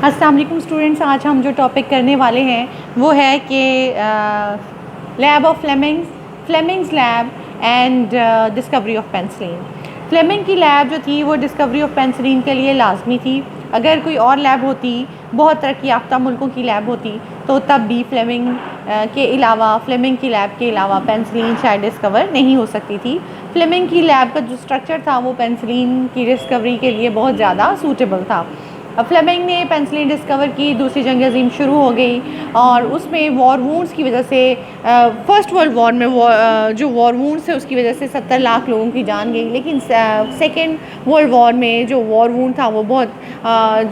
अस्सलाम वालेकुम स्टूडेंट्स, आज हम जो टॉपिक करने वाले हैं वो है कि lab of Fleming's lab and discovery of penicillin. Fleming की लैब जो थी वो डिस्कवरी ऑफ पेंसिलिन के लिए लाजमी थी। अगर कोई और लैब होती, बहुत तरक्की याफ्ता मुल्कों की लैब होती, तो तब भी फ्लेमिंग की लैब के अलावा पेंसिलिन शायद डिस्कवर नहीं हो सकती थी। फ्लेमिंग की लैब का जो स्ट्रक्चर था वो पेंसिलिन की डिस्कवरी के लिए बहुत ज़्यादा सूटेबल था। फ्लेमिंग ने पेंसिलिन डिस्कवर की, दूसरी जंग अज़ीम शुरू हो गई और उसमें वॉर वूंड्स की वजह से फ़र्स्ट वर्ल्ड वॉर में जो वॉर वूंड्स है उसकी वजह से 70 लाख लोगों की जान गई। लेकिन सेकेंड वर्ल्ड वॉर में जो वॉर वूंड था वो बहुत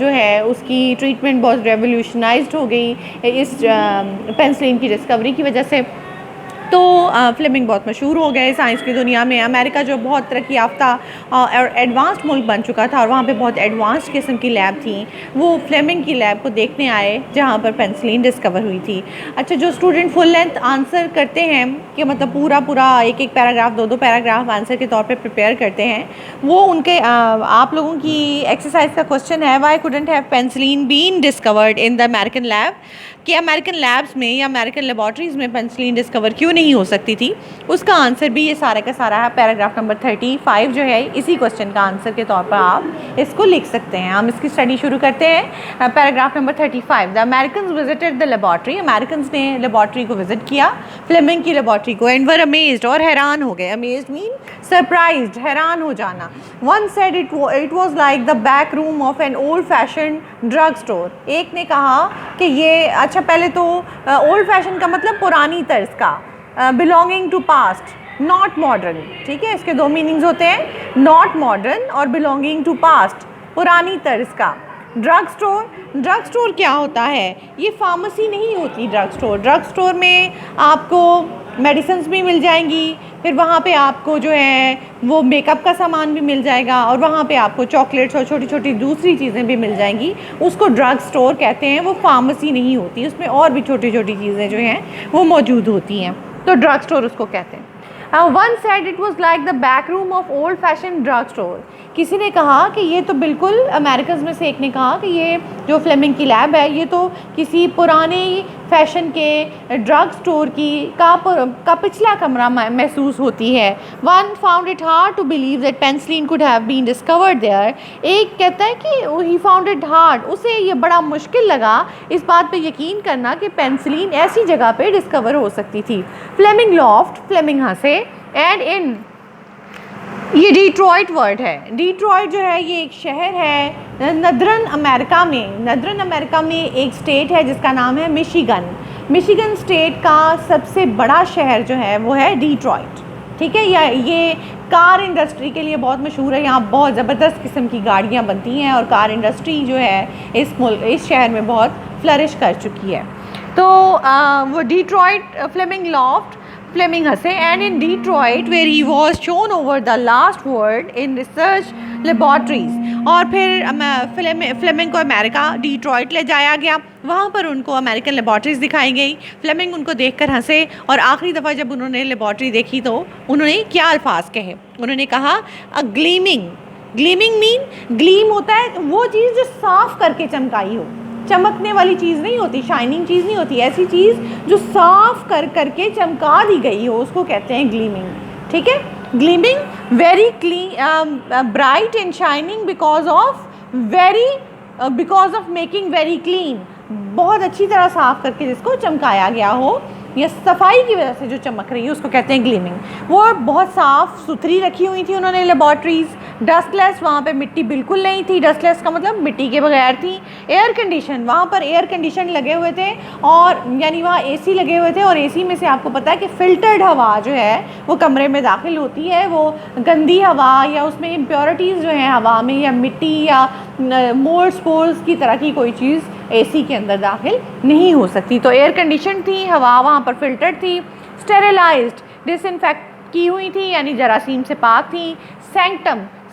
जो है उसकी ट्रीटमेंट बहुत रेवोल्यूशनाइज्ड हो गई इस पेंसिलिन की डिस्कवरी की वजह से। तो फ्लेमिंग बहुत मशहूर हो गए साइंस की दुनिया में। अमेरिका जो बहुत तरक्की याफ्ता और एडवांस्ड मुल्क बन चुका था और वहाँ पे बहुत एडवांस्ड किस्म की लैब थी, वो फ्लेमिंग की लैब को देखने आए जहाँ पर पेंसिलिन डिस्कवर हुई थी। अच्छा, जो स्टूडेंट फुल लेंथ आंसर करते हैं कि मतलब पूरा एक एक पैराग्राफ, दो पैराग्राफ आंसर के तौर पर प्रिपेयर करते हैं, वो उनके आप लोगों की एक्सरसाइज का क्वेश्चन है, why couldn't have penicillin been discovered in the American lab, कि अमेरिकन लैब्स में या अमेरिकन लेबॉर्ट्रीज़ में पेंसिलिन डिस्कवर क्यों नहीं हो सकती थी। उसका आंसर भी ये सारे का सारा है। पैराग्राफ नंबर 35 जो है, इसी क्वेश्चन का आंसर के तौर पर आप इसको लिख सकते हैं। हम इसकी स्टडी शुरू करते हैं। Paragraph number 35, the Americans visited the laboratory, American ने लेबॉर्ट्री को विजिट किया, फ्लेमिंग की लेबॉर्ट्री को, एंड वर अमेज्ड, और हैरान हो गए। अमेज्ड मीन सरप्राइज्ड, हैरान हो जाना। One said it was like the back room of an old fashion drug store. एक ने कहा कि ये, अच्छा पहले तो ओल्ड फैशन का मतलब पुरानी तर्ज का, belonging to past, not modern. ठीक है, इसके दो मीनिंग्स होते हैं, नॉट मॉडर्न और बिलोंगिंग टू पास्ट, पुरानी तर्ज का। ड्रग स्टोर क्या होता है? ये फार्मेसी नहीं होती। ड्रग स्टोर में आपको मेडिसिन्स भी मिल जाएंगी, फिर वहाँ पे आपको जो है वो मेकअप का सामान भी मिल जाएगा, और वहाँ पे आपको चॉकलेट्स और छोटी छोटी दूसरी चीज़ें भी मिल जाएंगी। उसको ड्रग स्टोर कहते हैं। वो फार्मेसी नहीं होती, उसमें और भी छोटी छोटी चीज़ें जो हैं वो मौजूद होती हैं, तो ड्रग स्टोर उसको कहते हैं। One side it was like the back room of old fashion drug store. किसी ने कहा कि ये तो बिल्कुल, अमेरिकन में से एक ने कहा कि ये जो फ्लेमिंग की लैब है ये तो किसी पुराने फैशन के ड्रग स्टोर का पिछला कमरा महसूस होती है। One found it hard to believe that penicillin could have been discovered there. एक कहता है कि ही फाउंड इट हार्ड, उसे ये बड़ा मुश्किल लगा इस बात पे यकीन करना कि पेंसिलिन ऐसी जगह पे डिस्कवर हो सकती थी। फ्लेमिंग लॉफ्ट, फ्लेमिंग हंसे, एंड इन, ये डिट्रॉइट वर्ड है। डिट्रॉइट जो है ये एक शहर है नदरन अमेरिका में एक स्टेट है जिसका नाम है मिशिगन स्टेट का सबसे बड़ा शहर जो है वो है डिट्रॉइट। ठीक है, ये कार इंडस्ट्री के लिए बहुत मशहूर है। यहाँ बहुत ज़बरदस्त किस्म की गाड़ियाँ बनती हैं और कार इंडस्ट्री जो है इस शहर में बहुत फ्लरिश कर चुकी है। तो वो डिट्रॉइट, फ्लेमिंग लॉफ्ट, फ्लेमिंग हंसे, and in Detroit where he was shown over the last word in research laboratories. और फिर फ्लेमिंग को अमेरिका डिट्रॉइट ले जाया गया, वहाँ पर उनको अमेरिकन लेबॉर्ट्रीज दिखाई गई। फ्लेमिंग उनको देखकर हंसे, और आखिरी दफ़ा जब उन्होंने लेबॉर्ट्री देखी तो उन्होंने क्या अल्फाज कहे? उन्होंने कहा अ ग्लीमिंग मीन, ग्लीम होता है वो चीज़ जो साफ करके चमकाई हो, चमकने वाली चीज़ नहीं होती, शाइनिंग चीज़ नहीं होती, ऐसी चीज़ जो साफ करके चमका दी गई हो उसको कहते हैं ग्लीमिंग। ठीक है, gleaming, very clean, bright and shining because of making very clean, बहुत अच्छी तरह साफ करके जिसको चमकाया गया हो या सफाई की वजह से जो चमक रही है उसको कहते हैं ग्लीमिंग। वो बहुत साफ़ सुथरी रखी हुई थी उन्होंने लेबॉर्ट्रीज़, डस्टलेस, वहाँ पे मिट्टी बिल्कुल नहीं थी, डस्टलेस का मतलब मिट्टी के बगैर थी। एयर कंडीशन, वहाँ पर एयर कंडीशन लगे हुए थे, और यानी वहाँ एसी लगे हुए थे, और एसी में से आपको पता है कि फ़िल्टर्ड हवा जो है वो कमरे में दाखिल होती है। वो गंदी हवा या उसमें इम्प्योरिटीज़ जो हैं हवा में, या मिट्टी या मोल्ड स्पोर्स की तरह की कोई चीज़ एसी के अंदर दाखिल नहीं हो सकती। तो एयर कंडीशन थी हवा, वहाँ पर फिल्टर्ड थी, स्टेरिलाइज्ड, डिसइंफेक्ट की हुई थी यानी जरासीम से पाक थी।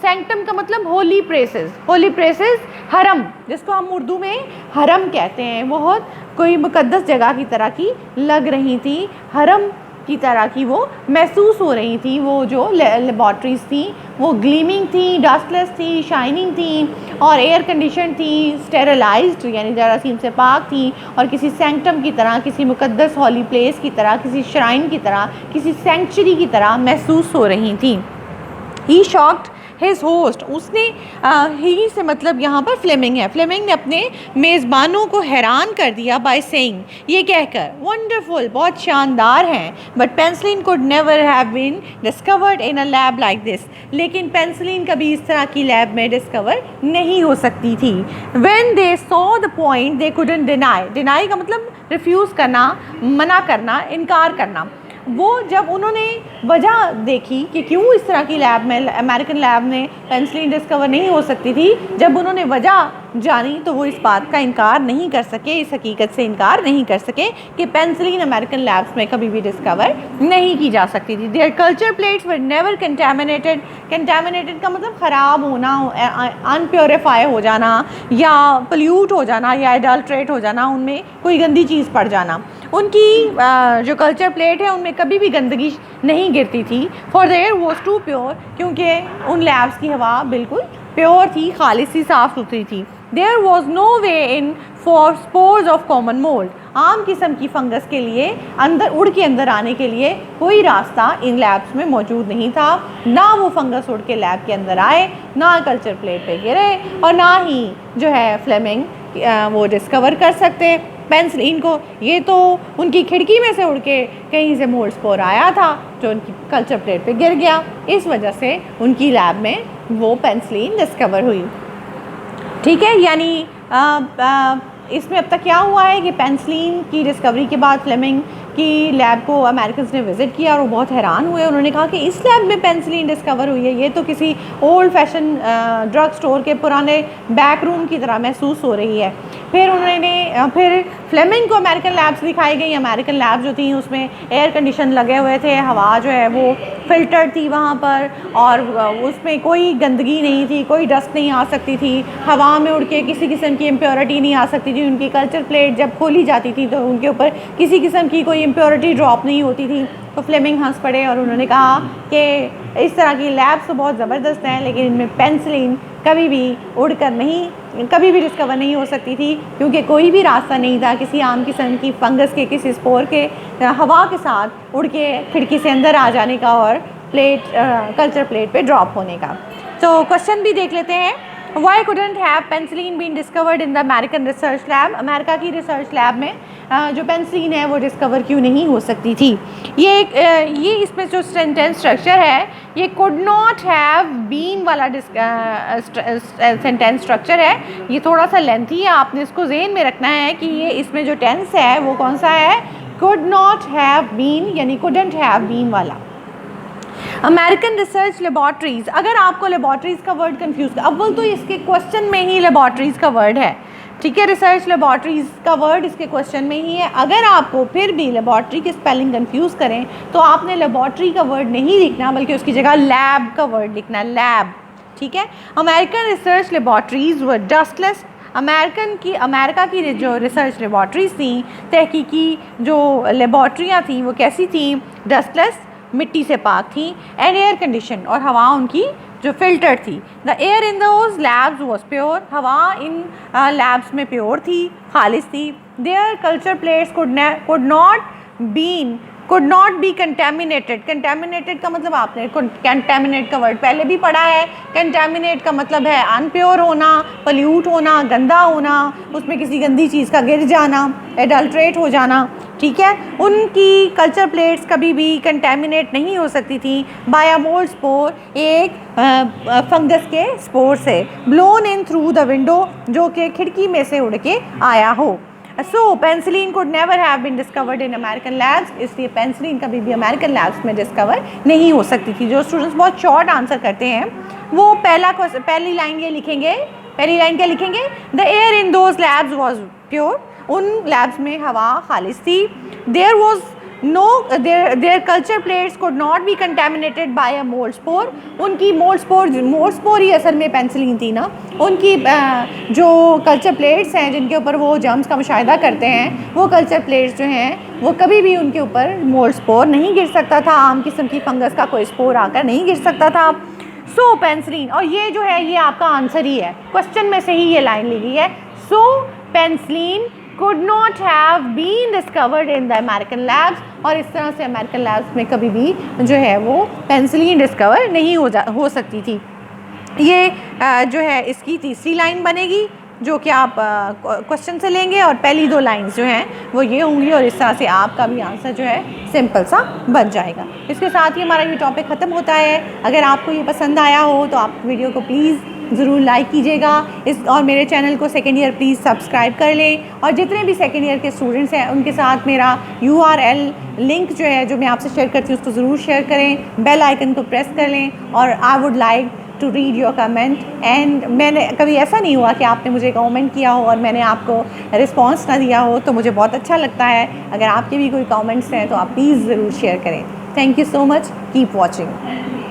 सैंक्टम का मतलब होली प्लेसेस, हरम, जिसको हम उर्दू में हरम कहते हैं, बहुत कोई मुकद्दस जगह की तरह की लग रही थी, हरम की तरह की वो महसूस हो रही थी। वो जो लेबॉर्ट्रीज़ थी वो ग्लीमिंग थी, डस्टलेस थी, शाइनिंग थी, और एयर कंडीशन थी, स्टेरलाइज्ड यानी जरासीम से पाक थी, और किसी सैंक्टम की तरह, किसी मुकद्दस हॉली प्लेस की तरह, किसी श्राइन की तरह, किसी सेंचुरी की तरह महसूस हो रही थी। ही शॉक्ड हिज होस्ट, उसने ही से मतलब यहाँ पर फ्लेमिंग है, फ्लेमिंग ने अपने मेज़बानों को हैरान कर दिया बाय सेइंग, ये कहकर, वंडरफुल, बहुत शानदार हैं, but penicillin could never have been discovered in a lab like this, लेकिन पेंसिलिन कभी इस तरह की लैब में डिस्कवर नहीं हो सकती थी। When they saw the point they couldn't deny, deny का मतलब रिफ्यूज़ करना, मना करना, इनकार करना। वो जब उन्होंने वजह देखी कि क्यों इस तरह की लैब में, अमेरिकन लैब में पेंसिलिन डिस्कवर नहीं हो सकती थी, जब उन्होंने वजह जानी तो वो इस बात का इनकार नहीं कर सके, इस हकीकत से इनकार नहीं कर सके कि पेंसिलिन अमेरिकन लैब्स में कभी भी डिस्कवर नहीं की जा सकती थी। There culture plates were never contaminated, contaminated का मतलब ख़राब होना, अनप्योरीफाई हो जाना या पोल्यूट हो जाना या एडल्ट्रेट हो जाना, उनमें कोई गंदी चीज़ पड़ जाना। उनकी जो कल्चर प्लेट है उनमें कभी भी गंदगी नहीं गिरती थी। For the air was too pure, क्योंकि उन लैब्स की हवा बिल्कुल प्योर थी, खालिस सी, साफ़ सुथरी थी। There was no way in for spores of common mould, आम किस्म की फंगस के लिए अंदर उड़ के अंदर आने के लिए कोई रास्ता इन लैब्स में मौजूद नहीं था। ना वो फंगस उड़ के लैब के अंदर आए, ना कल्चर प्लेट पे गिरे, और ना ही जो है फ्लेमिंग वो डिस्कवर कर सकते पेंसिलिन को। ये तो उनकी खिड़की में से उड़ के कहीं से मोल्ड स्पोर आया था जो उनकी कल्चर प्लेट पे गिर गया, इस वजह से उनकी लैब में वो पेंसिलिन डिस्कवर हुई। ठीक है, यानी इसमें अब तक क्या हुआ है कि पेंसिलिन की डिस्कवरी के बाद फ्लेमिंग की लैब को अमेरिकन ने विज़िट किया और वो बहुत हैरान हुए। उन्होंने कहा कि इस लैब में पेंसिलिन डिस्कवर हुई है, ये तो किसी ओल्ड फैशन ड्रग स्टोर के पुराने बैक रूम की तरह महसूस हो रही है। फिर फ्लेमिंग को अमेरिकन लैब्स दिखाई गई। अमेरिकन लैब जो थी उसमें एयर कंडीशन लगे हुए थे, हवा जो है वो फिल्टर्ड थी वहाँ पर, और उसमें कोई गंदगी नहीं थी, कोई डस्ट नहीं आ सकती थी, हवा में उड़ के किसी किस्म की इम्प्योरिटी नहीं आ सकती थी। उनकी कल्चर प्लेट जब खोली जाती थी तो उनके ऊपर किसी किस्म की कोई इम्प्योरिटी ड्रॉप नहीं होती थी। तो फ्लेमिंग हंस पड़े और उन्होंने कहा कि इस तरह की लैब्स तो बहुत ज़बरदस्त हैं, लेकिन इनमें पेंसिलिन कभी भी उड़कर नहीं, कभी भी डिस्कवर नहीं हो सकती थी, क्योंकि कोई भी रास्ता नहीं था किसी आम किस्म की फंगस के, किसी स्पोर के हवा के साथ उड़ के खिड़की से अंदर आ जाने का और कल्चर प्लेट पे ड्रॉप होने का। तो क्वेश्चन भी देख लेते हैं। Why couldn't have penicillin been discovered in the American research lab? America की रिसर्च लैब में जो पेंसिलिन है वो डिस्कवर क्यों नहीं हो सकती थी? ये इसमें जो सेंटेंस स्ट्रक्चर है ये could not have been वाला सेंटेंस स्ट्रक्चर है, ये थोड़ा सा लेंथी है, आपने इसको ज़हन में रखना है कि ये इसमें जो टेंस है वो कौन सा है, could not have been यानी couldn't have been वाला। अमेरिकन रिसर्च लेबॉर्ट्रीज़, अगर आपको लेबॉर्ट्रीज़ का वर्ड कंफ्यूज, अव्वल तो इसके क्वेश्चन में ही लेबॉर्ट्रीज़ का वर्ड है, ठीक है, रिसर्च लेबॉर्ट्रीज़ का वर्ड इसके क्वेश्चन में ही है। अगर आपको फिर भी लेबॉर्ट्री की स्पेलिंग कंफ्यूज करें तो आपने लेबॉर्ट्री का वर्ड नहीं लिखना, बल्कि उसकी जगह लैब का वर्ड लिखना, लैब, ठीक है। अमेरिकन रिसर्च लेबॉर्ट्रीज़ वर डस्टलेस, अमेरिका की जो रिसर्च लेबॉर्ट्रीज़ थी, तहकीकी जो लेबॉर्ट्रियाँ थी वो कैसी थी, डस्टलेस, मिट्टी से पाक थी, एंड एयर कंडीशन, और हवा उनकी जो फिल्टर थी। The air in those labs was pure, हवा इन लैब्स में प्योर थी, खालिस थी। There culture plates could not be contaminated, contaminated का मतलब आपने कंटेमिनेट का वर्ड पहले भी पढ़ा है। कंटेमिनेट का मतलब है अनप्योर होना, पोल्यूट होना, गंदा होना, उसमें किसी गंदी चीज़ का गिर जाना, एडल्ट्रेट हो जाना, ठीक है। उनकी कल्चर प्लेट्स कभी भी कंटेमिनेट नहीं हो सकती थी बाय अ मोल्ड स्पोर, एक फंगस के स्पोर से, blown in through the window, जो कि खिड़की में से उड़ के आया हो। So penicillin could never have been discovered in American labs, इसलिए पेंसिलिन कभी भी अमेरिकन लैब्स में डिस्कवर नहीं हो सकती थी। जो स्टूडेंट्स बहुत शॉर्ट आंसर करते हैं वो पहली लाइन ये लिखेंगे, पहली लाइन क्या लिखेंगे, the air in those labs was pure, उन लैब्स में हवा खालिस थी। There was no there culture plates could not be contaminated by a mould spore, उनकी मोल्ड स्पोर ही असल में पेंसिलिन थी ना। उनकी जो कल्चर प्लेट्स हैं जिनके ऊपर वो जर्म्स का मुशाहिदा करते हैं, वो कल्चर प्लेट्स जो हैं वो कभी भी उनके ऊपर मोल्ड स्पोर नहीं गिर सकता था, आम किस्म की फंगस का कोई स्पोर आकर नहीं गिर सकता था। सो पेंसिलिन, और ये जो है ये आपका आंसर ही है, क्वेश्चन में से ही ये लाइन ली गई है। सो penicillin could not have been discovered in the American labs, और इस तरह से अमेरिकन लैब्स में कभी भी जो है वो पेंसिलिन डिस्कवर नहीं हो सकती थी। ये जो है इसकी तीसरी लाइन बनेगी जो कि आप क्वेश्चन से लेंगे, और पहली दो लाइंस जो हैं वो ये होंगी, और इस तरह से आपका भी आंसर जो है सिंपल सा बन जाएगा। इसके साथ ही हमारा ये टॉपिक ख़त्म होता है। अगर आपको ये पसंद आया हो तो आप वीडियो को प्लीज़ ज़रूर लाइक कीजिएगा और मेरे चैनल को सेकेंड ईयर प्लीज़ सब्सक्राइब कर लें, और जितने भी सेकेंड ईयर के स्टूडेंट्स हैं उनके साथ मेरा URL लिंक जो है जो मैं आपसे शेयर करती हूँ उसको ज़रूर शेयर करें, बेल आइकन को प्रेस कर लें, और I would like to read your comment. And मैंने कभी ऐसा नहीं हुआ कि आपने मुझे कमेंट किया हो और मैंने आपको रिस्पॉन्स ना दिया हो, तो मुझे बहुत अच्छा लगता है। अगर आपके भी कोई कमेंट्स हैं तो आप प्लीज़ ज़रूर शेयर करें। Thank you so much, keep watching.